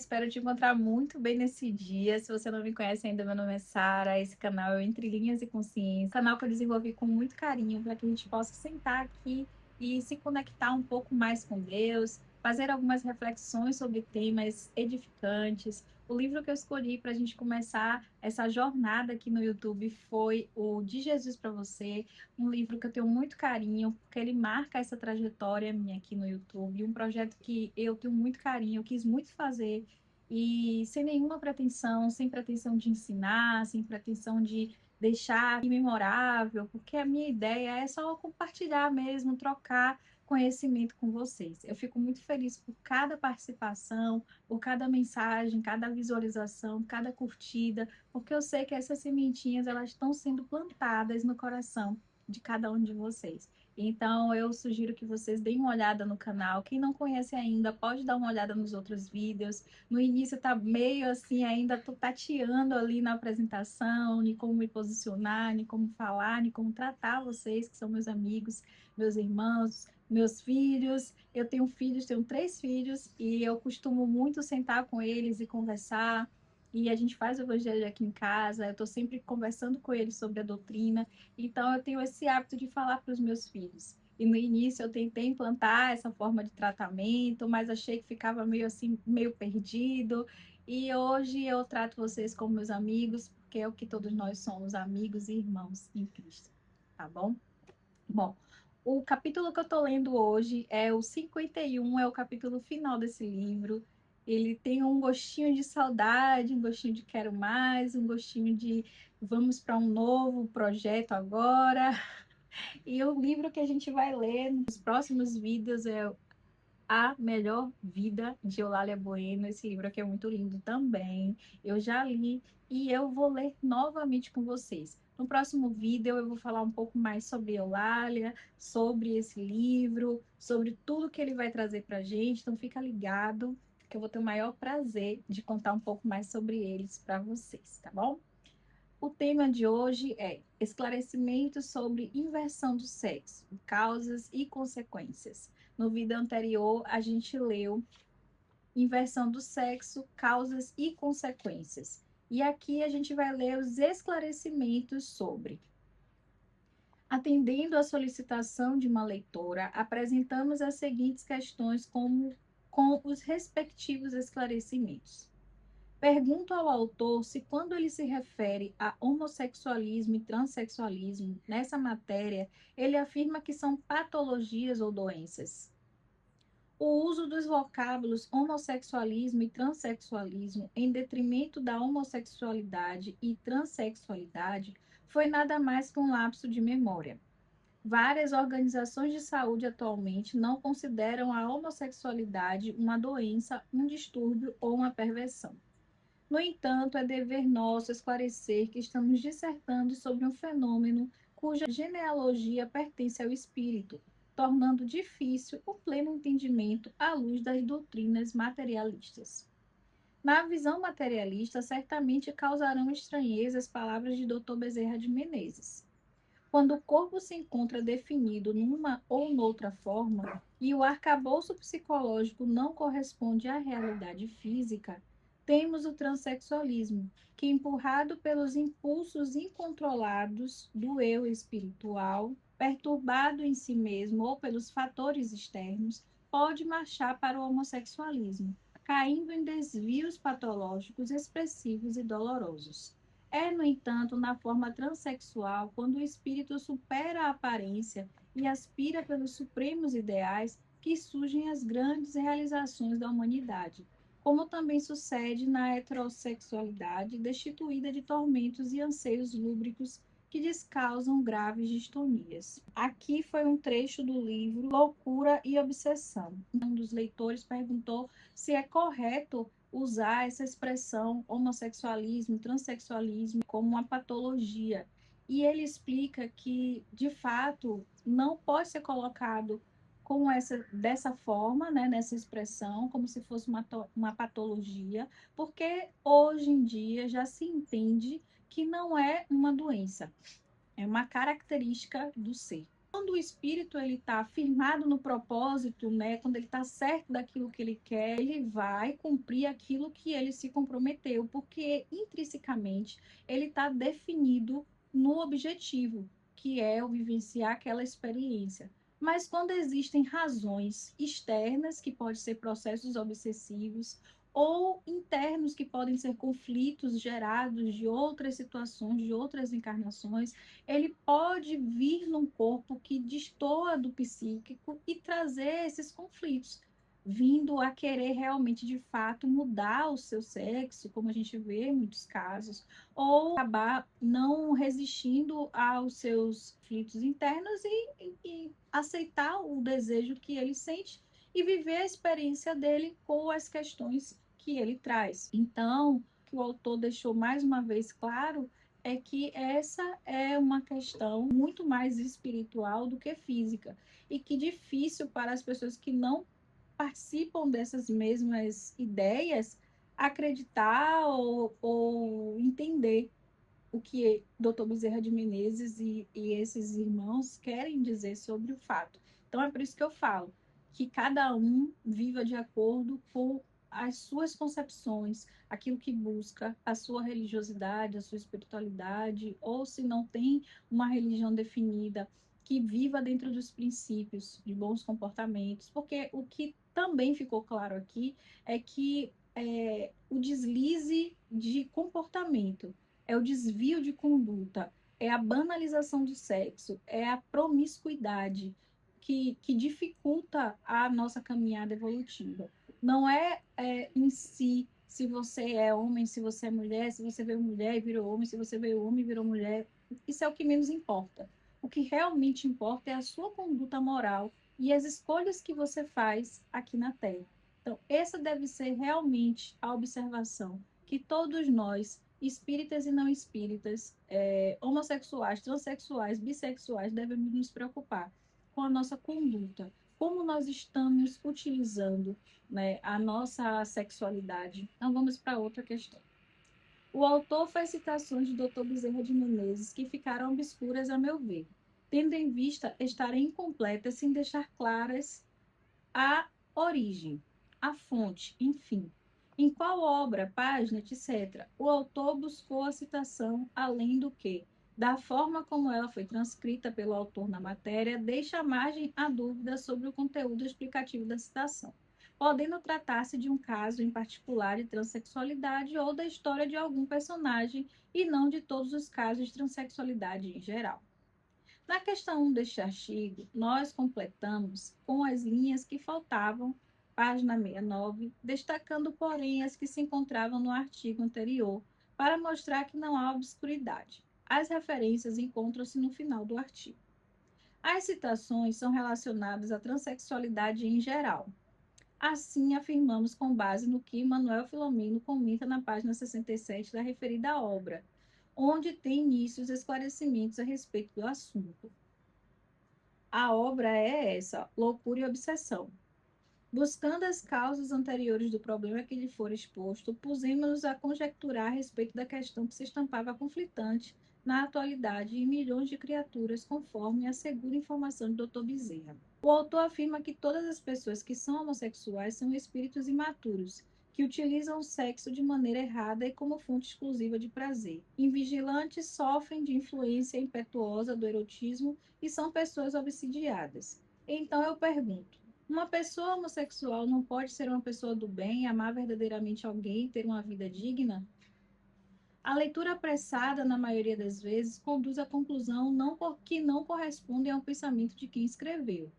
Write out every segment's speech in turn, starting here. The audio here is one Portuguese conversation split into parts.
espero te encontrar muito bem nesse dia. Se você não me conhece ainda, meu nome é Sara. Esse canal é o Entre Linhas e Consciência, canal que eu desenvolvi com muito carinho para que a gente possa sentar aqui e se conectar um pouco mais com Deus, fazer algumas reflexões sobre temas edificantes. O livro que eu escolhi para a gente começar essa jornada aqui no YouTube foi o De Jesus para Você, um livro que eu tenho muito carinho, porque ele marca essa trajetória minha aqui no YouTube, um projeto que eu tenho muito carinho, eu quis muito fazer, e sem nenhuma pretensão, sem pretensão de ensinar, sem pretensão de deixar memorável, porque a minha ideia é só compartilhar mesmo, trocar conhecimento com vocês. Eu fico muito feliz por cada participação, por cada mensagem, cada visualização, cada curtida, porque eu sei que essas sementinhas elas estão sendo plantadas no coração de cada um de vocês. Então, eu sugiro que vocês deem uma olhada no canal. Quem não conhece ainda, pode dar uma olhada nos outros vídeos. No início tá meio assim, ainda tô tateando ali na apresentação, de como me posicionar, de como falar, de como tratar vocês, que são meus amigos, meus irmãos, meus filhos. Eu tenho filhos, tenho 3 filhos, e eu costumo muito sentar com eles e conversar. E a gente faz o evangelho aqui em casa, eu estou sempre conversando com eles sobre a doutrina. Então, eu tenho esse hábito de falar para os meus filhos. E no início eu tentei implantar essa forma de tratamento, mas achei que ficava meio assim, meio perdido. E hoje eu trato vocês como meus amigos, porque é o que todos nós somos, amigos e irmãos em Cristo. Tá bom? Bom, o capítulo que eu estou lendo hoje é o 51, é o capítulo final desse livro. Ele tem um gostinho de saudade, um gostinho de quero mais, um gostinho de vamos para um novo projeto agora. E o livro que a gente vai ler nos próximos vídeos é A Melhor Vida, de Eulália Bueno. Esse livro aqui é muito lindo também. Eu já li e eu vou ler novamente com vocês. No próximo vídeo eu vou falar um pouco mais sobre Eulália, sobre esse livro, sobre tudo que ele vai trazer para a gente. Então fica ligado, que eu vou ter o maior prazer de contar um pouco mais sobre eles para vocês, tá bom? O tema de hoje é esclarecimento sobre inversão do sexo, causas e consequências. No vídeo anterior, a gente leu inversão do sexo, causas e consequências. E aqui a gente vai ler os esclarecimentos sobre. Atendendo à solicitação de uma leitora, apresentamos as seguintes questões com os respectivos esclarecimentos. Pergunto ao autor se, quando ele se refere a homossexualismo e transexualismo nessa matéria, ele afirma que são patologias ou doenças. O uso dos vocábulos homossexualismo e transexualismo em detrimento da homossexualidade e transexualidade foi nada mais que um lapso de memória. Várias organizações de saúde atualmente não consideram a homossexualidade uma doença, um distúrbio ou uma perversão. No entanto, é dever nosso esclarecer que estamos dissertando sobre um fenômeno cuja genealogia pertence ao espírito, tornando difícil o pleno entendimento à luz das doutrinas materialistas. Na visão materialista, certamente causarão estranheza as palavras de Dr. Bezerra de Menezes. Quando o corpo se encontra definido numa ou noutra forma e o arcabouço psicológico não corresponde à realidade física, temos o transexualismo, que, empurrado pelos impulsos incontrolados do eu espiritual, perturbado em si mesmo ou pelos fatores externos, pode marchar para o homossexualismo, caindo em desvios patológicos expressivos e dolorosos. É, no entanto, na forma transexual, quando o espírito supera a aparência e aspira pelos supremos ideais, que surgem as grandes realizações da humanidade, como também sucede na heterossexualidade, destituída de tormentos e anseios lúbricos que descausam graves distonias. Aqui foi um trecho do livro Loucura e Obsessão. Um dos leitores perguntou se é correto usar essa expressão homossexualismo, transexualismo como uma patologia. E ele explica que, de fato, não pode ser colocado dessa forma, né, nessa expressão, como se fosse uma patologia, porque hoje em dia já se entende que não é uma doença, é uma característica do ser. Quando o espírito ele está firmado no propósito, né, quando ele está certo daquilo que ele quer, ele vai cumprir aquilo que ele se comprometeu, porque intrinsecamente ele está definido no objetivo, que é o vivenciar aquela experiência. Mas quando existem razões externas, que podem ser processos obsessivos, ou internos, que podem ser conflitos gerados de outras situações, de outras encarnações, ele pode vir num corpo que destoa do psíquico e trazer esses conflitos, vindo a querer realmente, de fato, mudar o seu sexo, como a gente vê em muitos casos, ou acabar não resistindo aos seus conflitos internos e aceitar o desejo que ele sente e viver a experiência dele com as questões que ele traz. Então, o que o autor deixou mais uma vez claro é que essa é uma questão muito mais espiritual do que física, e que difícil para as pessoas que não participam dessas mesmas ideias acreditar ou entender o que Dr. Bezerra de Menezes e esses irmãos querem dizer sobre o fato. Então, é por isso que eu falo que cada um viva de acordo com as suas concepções, aquilo que busca, a sua religiosidade, a sua espiritualidade, ou se não tem uma religião definida, que viva dentro dos princípios de bons comportamentos, porque o que também ficou claro aqui é que o deslize de comportamento, é o desvio de conduta, é a banalização do sexo, é a promiscuidade que dificulta a nossa caminhada evolutiva. Não é em si se você é homem, se você é mulher, se você veio mulher e virou homem, se você veio homem e virou mulher. Isso é o que menos importa. O que realmente importa é a sua conduta moral e as escolhas que você faz aqui na Terra. Então, essa deve ser realmente a observação que todos nós, espíritas e não espíritas, homossexuais, transexuais, bissexuais, devemos nos preocupar com a nossa conduta, como nós estamos utilizando, né, a nossa sexualidade. Então, vamos para outra questão. O autor faz citações de Dr. Bezerra de Menezes que ficaram obscuras, a meu ver, tendo em vista estarem incompletas sem deixar claras a origem, a fonte, enfim. Em qual obra, página, etc., o autor buscou a citação, além do que, da forma como ela foi transcrita pelo autor na matéria, deixa margem à dúvida sobre o conteúdo explicativo da citação, podendo tratar-se de um caso em particular de transexualidade ou da história de algum personagem e não de todos os casos de transexualidade em geral. Na questão 1 deste artigo, nós completamos com as linhas que faltavam, página 69, destacando, porém, as que se encontravam no artigo anterior, para mostrar que não há obscuridade. As referências encontram-se no final do artigo. As citações são relacionadas à transexualidade em geral. Assim, afirmamos com base no que Manuel Filomeno comenta na página 67 da referida obra, onde tem início os esclarecimentos a respeito do assunto. A obra é essa, Loucura e Obsessão. Buscando as causas anteriores do problema que lhe for exposto, pusemos-nos a conjecturar a respeito da questão que se estampava conflitante na atualidade em milhões de criaturas, conforme assegura a informação de Dr. Bezerra. O autor afirma que todas as pessoas que são homossexuais são espíritos imaturos, que utilizam o sexo de maneira errada e como fonte exclusiva de prazer. Invigilantes, sofrem de influência impetuosa do erotismo e são pessoas obsidiadas. Então eu pergunto, uma pessoa homossexual não pode ser uma pessoa do bem, amar verdadeiramente alguém e ter uma vida digna? A leitura apressada, na maioria das vezes, conduz à conclusão que não corresponde ao pensamento de quem escreveu.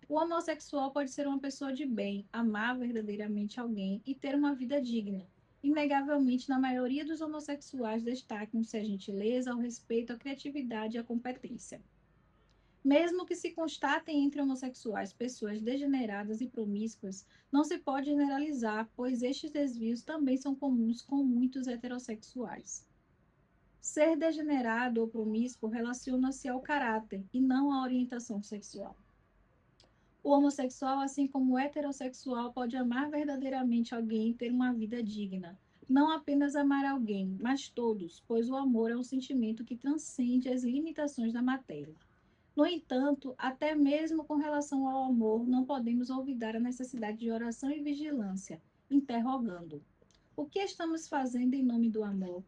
O homossexual pode ser uma pessoa de bem, amar verdadeiramente alguém e ter uma vida digna. Inegavelmente, na maioria dos homossexuais destacam-se a gentileza, o respeito, a criatividade e a competência. Mesmo que se constatem entre homossexuais pessoas degeneradas e promíscuas, não se pode generalizar, pois estes desvios também são comuns com muitos heterossexuais. Ser degenerado ou promíscuo relaciona-se ao caráter e não à orientação sexual. O homossexual, assim como o heterossexual, pode amar verdadeiramente alguém e ter uma vida digna. Não apenas amar alguém, mas todos, pois o amor é um sentimento que transcende as limitações da matéria. No entanto, até mesmo com relação ao amor, não podemos olvidar a necessidade de oração e vigilância, interrogando: o que estamos fazendo em nome do amor?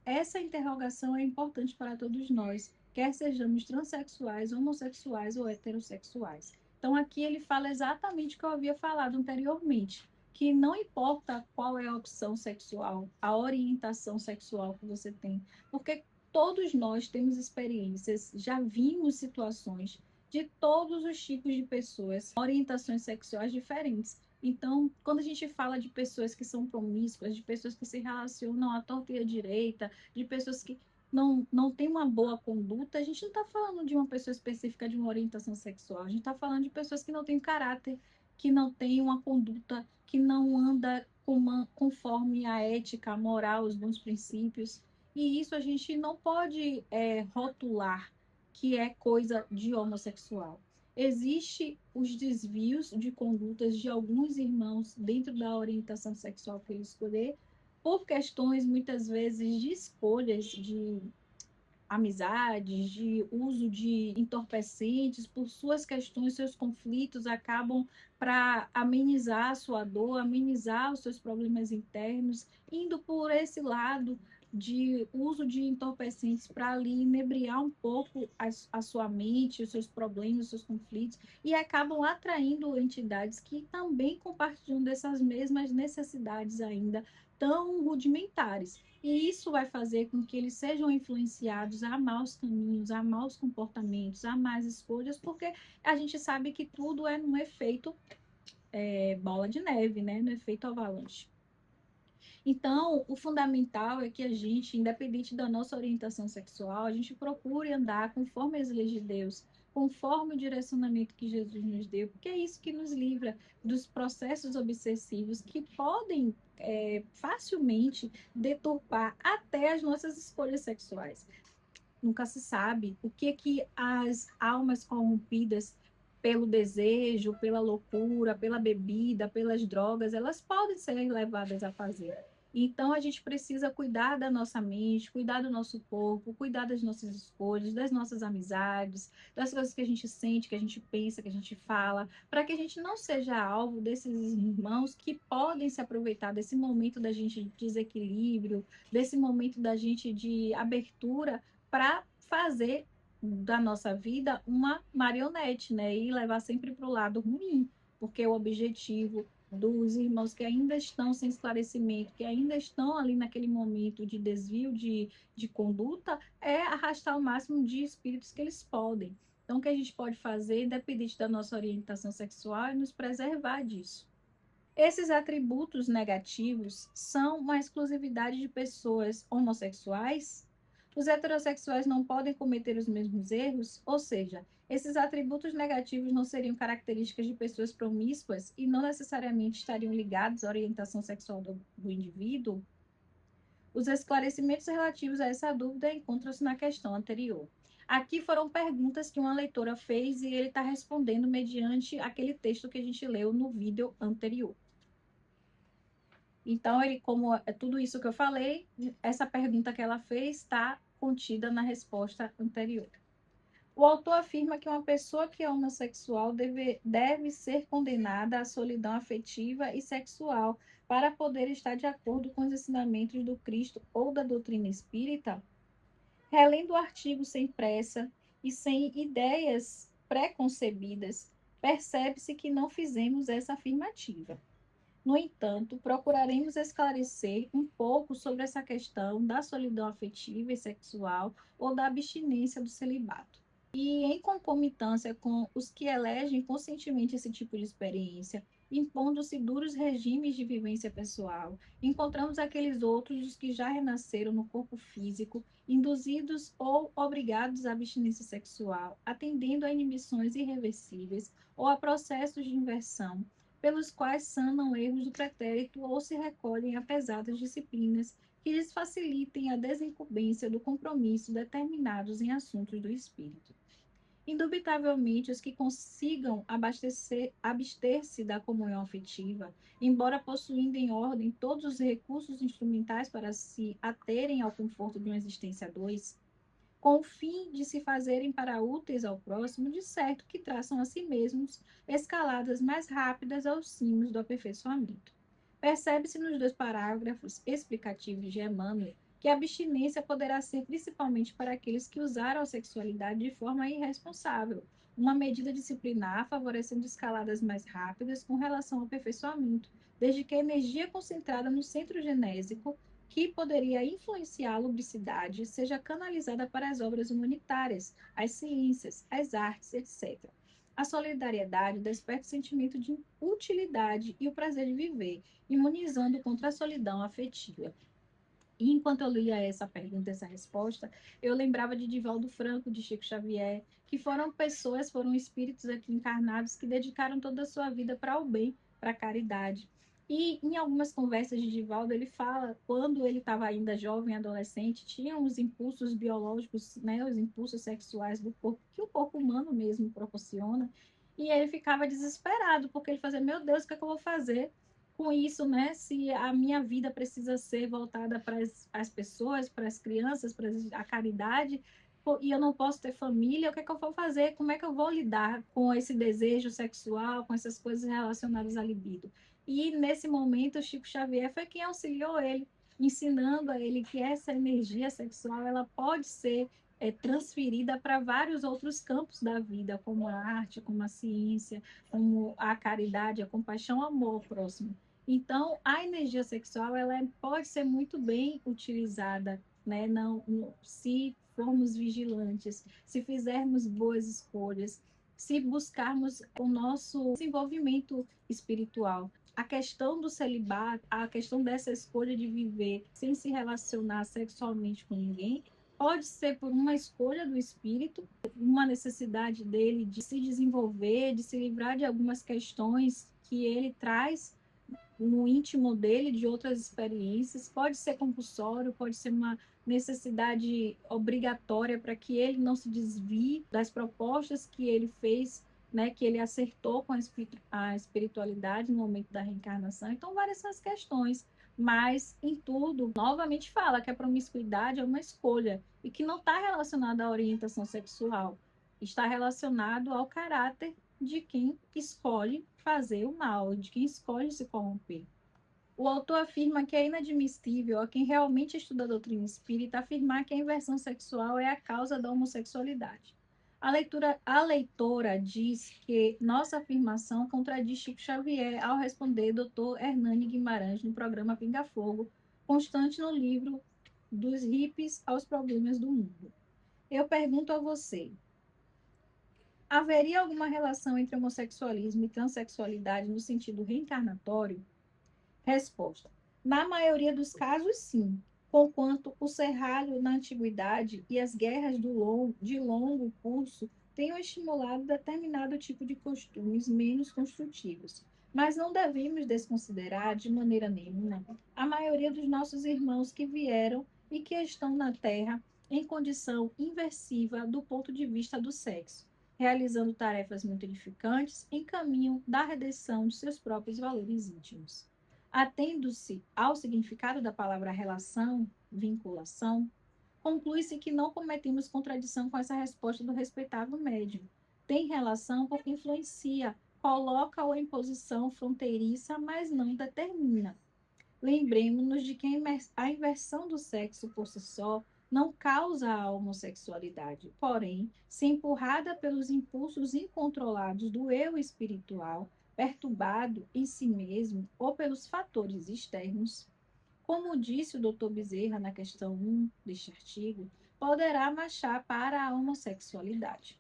Essa interrogação é importante para todos nós, quer sejamos transexuais, homossexuais ou heterossexuais. Então, aqui ele fala exatamente o que eu havia falado anteriormente, que não importa qual é a opção sexual, a orientação sexual que você tem, porque todos nós temos experiências, já vimos situações de todos os tipos de pessoas, orientações sexuais diferentes. Então, quando a gente fala de pessoas que são promíscuas, de pessoas que se relacionam à torta e à direita, de pessoas que não têm uma boa conduta, a gente não está falando de uma pessoa específica de uma orientação sexual, a gente está falando de pessoas que não têm caráter, que não têm uma conduta, que não anda conforme a ética, a moral, os bons princípios. E isso a gente não pode rotular que é coisa de homossexual. Existe os desvios de condutas de alguns irmãos dentro da orientação sexual que ele escolher, por questões muitas vezes de escolhas de amizades, de uso de entorpecentes, por suas questões, seus conflitos, acabam para amenizar a sua dor, amenizar os seus problemas internos, indo por esse lado de uso de entorpecentes para ali inebriar um pouco a sua mente, os seus problemas, os seus conflitos, e acabam atraindo entidades que também compartilham dessas mesmas necessidades ainda tão rudimentares. E isso vai fazer com que eles sejam influenciados a maus caminhos, a maus comportamentos, a más escolhas, porque a gente sabe que tudo é no efeito bola de neve, né? No efeito avalanche. Então, o fundamental é que a gente, independente da nossa orientação sexual, a gente procure andar conforme as leis de Deus, conforme o direcionamento que Jesus nos deu, porque é isso que nos livra dos processos obsessivos que podem facilmente deturpar até as nossas escolhas sexuais. Nunca se sabe o que as almas corrompidas pelo desejo, pela loucura, pela bebida, pelas drogas, elas podem ser levadas a fazer. Então a gente precisa cuidar da nossa mente, cuidar do nosso corpo, cuidar das nossas escolhas, das nossas amizades, das coisas que a gente sente, que a gente pensa, que a gente fala, para que a gente não seja alvo desses irmãos que podem se aproveitar desse momento da gente de desequilíbrio, desse momento da gente de abertura para fazer da nossa vida uma marionete, né? E levar sempre para o lado ruim, porque o objetivo dos irmãos que ainda estão sem esclarecimento, que ainda estão ali naquele momento de desvio de conduta, é arrastar o máximo de espíritos que eles podem. Então, o que a gente pode fazer, independente da nossa orientação sexual, é nos preservar disso. Esses atributos negativos são uma exclusividade de pessoas homossexuais? Os heterossexuais não podem cometer os mesmos erros? Ou seja, esses atributos negativos não seriam características de pessoas promíscuas e não necessariamente estariam ligados à orientação sexual do indivíduo? Os esclarecimentos relativos a essa dúvida encontram-se na questão anterior. Aqui foram perguntas que uma leitora fez e ele está respondendo mediante aquele texto que a gente leu no vídeo anterior. Então, ele, como é tudo isso que eu falei, essa pergunta que ela fez está contida na resposta anterior. O autor afirma que uma pessoa que é homossexual deve ser condenada à solidão afetiva e sexual para poder estar de acordo com os ensinamentos do Cristo ou da doutrina espírita. Relendo o artigo sem pressa e sem ideias preconcebidas, percebe-se que não fizemos essa afirmativa. No entanto, procuraremos esclarecer um pouco sobre essa questão da solidão afetiva e sexual ou da abstinência do celibato. E em concomitância com os que elegem conscientemente esse tipo de experiência, impondo-se duros regimes de vivência pessoal, encontramos aqueles outros os que já renasceram no corpo físico, induzidos ou obrigados à abstinência sexual, atendendo a inibições irreversíveis ou a processos de inversão, pelos quais sanam erros do pretérito ou se recolhem a pesadas disciplinas que lhes facilitem a desincumbência do compromisso determinados em assuntos do espírito. Indubitavelmente, os que consigam abster-se da comunhão afetiva, embora possuindo em ordem todos os recursos instrumentais para se aterem ao conforto de uma existência a dois, com o fim de se fazerem para úteis ao próximo, de certo que traçam a si mesmos escaladas mais rápidas aos cimos do aperfeiçoamento. Percebe-se nos dois parágrafos explicativos de Emmanuel que a abstinência poderá ser principalmente para aqueles que usaram a sexualidade de forma irresponsável, uma medida disciplinar favorecendo escaladas mais rápidas com relação ao aperfeiçoamento, desde que a energia concentrada no centro genésico, que poderia influenciar a lubricidade, seja canalizada para as obras humanitárias, as ciências, as artes, etc. A solidariedade desperta o sentimento de utilidade e o prazer de viver, imunizando contra a solidão afetiva. E enquanto eu lia essa pergunta, essa resposta, eu lembrava de Divaldo Franco, de Chico Xavier, que foram espíritos aqui encarnados que dedicaram toda a sua vida para o bem, para a caridade. E em algumas conversas de Divaldo, ele fala, quando ele estava ainda jovem, adolescente, tinham os impulsos biológicos, né, os impulsos sexuais do corpo, que o corpo humano mesmo proporciona, e ele ficava desesperado, porque ele fazia, meu Deus, o que é que eu vou fazer com isso, né? Se a minha vida precisa ser voltada para as pessoas, para as crianças, para a caridade, e eu não posso ter família, o que é que eu vou fazer? Como é que eu vou lidar com esse desejo sexual, com essas coisas relacionadas à libido? E nesse momento, o Chico Xavier foi quem auxiliou ele, ensinando a ele que essa energia sexual ela pode ser transferida para vários outros campos da vida, como a arte, como a ciência, como a caridade, a compaixão, o amor ao próximo. Então, a energia sexual pode ser muito bem utilizada, né? Se formos vigilantes, se fizermos boas escolhas, se buscarmos o nosso desenvolvimento espiritual. A questão do celibato, a questão dessa escolha de viver sem se relacionar sexualmente com ninguém, pode ser por uma escolha do espírito, uma necessidade dele de se desenvolver, de se livrar de algumas questões que ele traz no íntimo dele, de outras experiências. Pode ser compulsório, pode ser uma necessidade obrigatória para que ele não se desvie das propostas que ele fez, né, que ele acertou com a espiritualidade no momento da reencarnação. Então, várias essas questões. Mas, em tudo, novamente fala que a promiscuidade é uma escolha e que não está relacionada à orientação sexual, está relacionado ao caráter de quem escolhe fazer o mal, de quem escolhe se corromper. O autor afirma que é inadmissível a quem realmente estuda a doutrina espírita afirmar que a inversão sexual é a causa da homossexualidade. A leitora diz que nossa afirmação contradiz Chico Xavier ao responder Dr. Hernani Guimarães no programa Pinga Fogo, constante no livro Dos Hippies aos Problemas do Mundo. Eu pergunto a você, haveria alguma relação entre homossexualismo e transexualidade no sentido reencarnatório? Resposta: na maioria dos casos, sim, conquanto o serralho na antiguidade e as guerras de longo curso tenham estimulado determinado tipo de costumes menos construtivos. Mas não devemos desconsiderar, de maneira nenhuma, a maioria dos nossos irmãos que vieram e que estão na Terra em condição inversiva do ponto de vista do sexo, realizando tarefas muito edificantes em caminho da redenção de seus próprios valores íntimos. Atendo-se ao significado da palavra relação, vinculação, conclui-se que não cometemos contradição com essa resposta do respeitável médium. Tem relação porque influencia, coloca-o em posição fronteiriça, mas não determina. Lembremos-nos de que a inversão do sexo por si só não causa a homossexualidade, porém, se empurrada pelos impulsos incontrolados do eu espiritual, perturbado em si mesmo ou pelos fatores externos, como disse o Dr. Bezerra na questão 1 deste artigo, poderá marchar para a homossexualidade.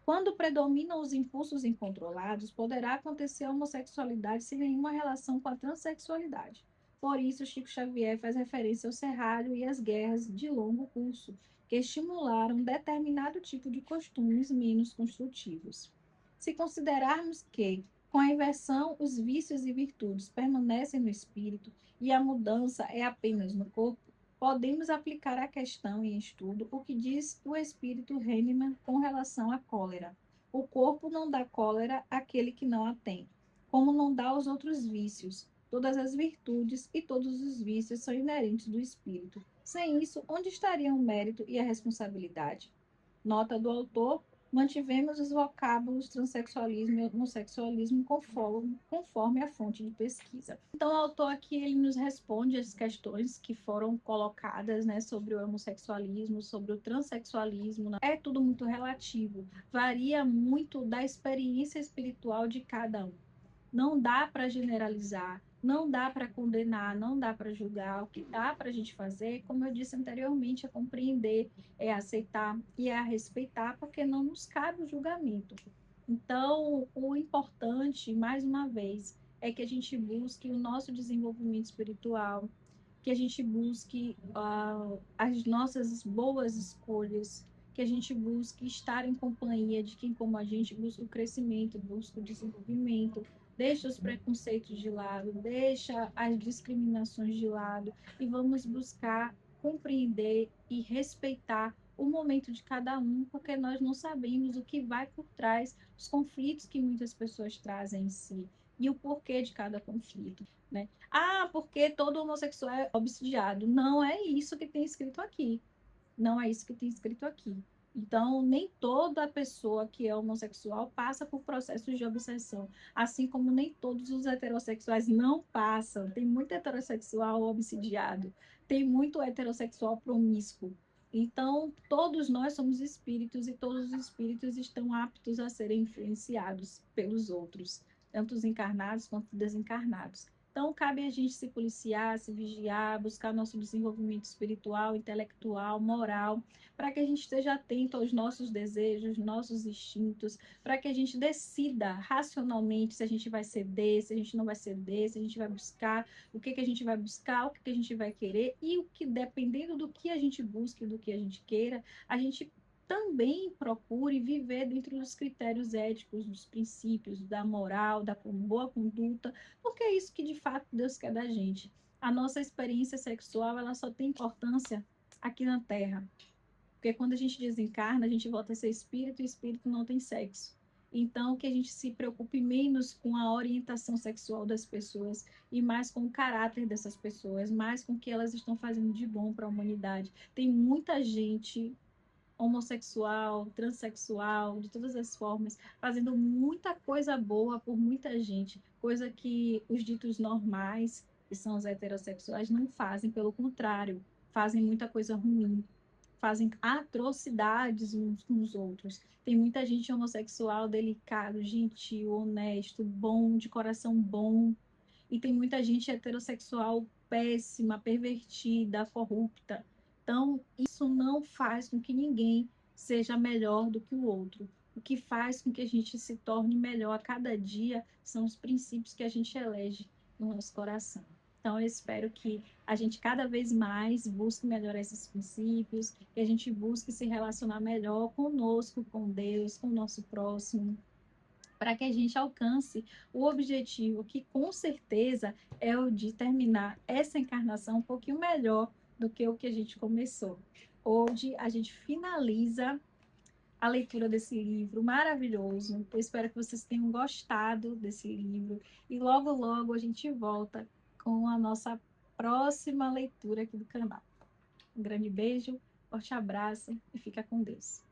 Quando predominam os impulsos incontrolados, poderá acontecer a homossexualidade sem nenhuma relação com a transexualidade. Por isso, Chico Xavier faz referência ao serralho e às guerras de longo curso, que estimularam determinado tipo de costumes menos construtivos. Se considerarmos que, com a inversão, os vícios e virtudes permanecem no espírito e a mudança é apenas no corpo, podemos aplicar à questão em estudo o que diz o espírito Hahnemann com relação à cólera. O corpo não dá cólera àquele que não a tem, como não dá aos outros vícios. Todas as virtudes e todos os vícios são inerentes do espírito, Sem isso, onde estariam o mérito e a responsabilidade? Nota do autor: mantivemos os vocábulos transexualismo e homossexualismo conforme a fonte de pesquisa. Então, o autor aqui ele nos responde as questões que foram colocadas, né, sobre o homossexualismo, sobre o transexualismo. É tudo muito relativo, varia muito da experiência espiritual de cada um. Não dá para generalizar, não dá para condenar, não dá para julgar. O que dá para a gente fazer, como eu disse anteriormente, é compreender, é aceitar e é respeitar, porque não nos cabe o julgamento. Então, o importante, mais uma vez, é que a gente busque o nosso desenvolvimento espiritual, que a gente busque as nossas boas escolhas, que a gente busque estar em companhia de quem, como a gente, busca o crescimento, busca o desenvolvimento, deixa os preconceitos de lado, deixa as discriminações de lado e vamos buscar compreender e respeitar o momento de cada um, porque nós não sabemos o que vai por trás dos conflitos que muitas pessoas trazem em si e o porquê de cada conflito, né? Ah, porque todo homossexual é obsidiado. Não é isso que tem escrito aqui. Não é isso que tem escrito aqui. Então, nem toda pessoa que é homossexual passa por processos de obsessão, assim como nem todos os heterossexuais não passam. Tem muito heterossexual obsidiado, tem muito heterossexual promíscuo. Então, todos nós somos espíritos e todos os espíritos estão aptos a serem influenciados pelos outros, tanto os encarnados quanto os desencarnados. Então, cabe a gente se policiar, se vigiar, buscar nosso desenvolvimento espiritual, intelectual, moral, para que a gente esteja atento aos nossos desejos, nossos instintos, para que a gente decida racionalmente se a gente vai ceder, se a gente não vai ceder, se a gente vai buscar, o que a gente vai buscar, o que a gente vai querer, e o que, dependendo do que a gente busque, do que a gente queira, a gente também procure viver dentro dos critérios éticos, dos princípios, da moral, da boa conduta, porque é isso que de fato Deus quer da gente. A nossa experiência sexual, ela só tem importância aqui na Terra. Porque quando a gente desencarna, a gente volta a ser espírito e espírito não tem sexo. Então, que a gente se preocupe menos com a orientação sexual das pessoas e mais com o caráter dessas pessoas, mais com o que elas estão fazendo de bom para a humanidade. Tem muita gente homossexual, transexual, de todas as formas, fazendo muita coisa boa por muita gente, coisa que os ditos normais, que são os heterossexuais, não fazem, pelo contrário, fazem muita coisa ruim, fazem atrocidades uns com os outros. Tem muita gente homossexual, delicado, gentil, honesto, bom, de coração bom, e tem muita gente heterossexual péssima, pervertida, corrupta. Então, isso não faz com que ninguém seja melhor do que o outro. O que faz com que a gente se torne melhor a cada dia são os princípios que a gente elege no nosso coração. Então, eu espero que a gente cada vez mais busque melhorar esses princípios, que a gente busque se relacionar melhor conosco, com Deus, com o nosso próximo, para que a gente alcance o objetivo, que com certeza é o de terminar essa encarnação um pouquinho melhor do que o que a gente começou. Hoje a gente finaliza a leitura desse livro maravilhoso. Eu espero que vocês tenham gostado desse livro e logo, logo a gente volta com a nossa próxima leitura aqui do canal. Um grande beijo, forte abraço e fica com Deus.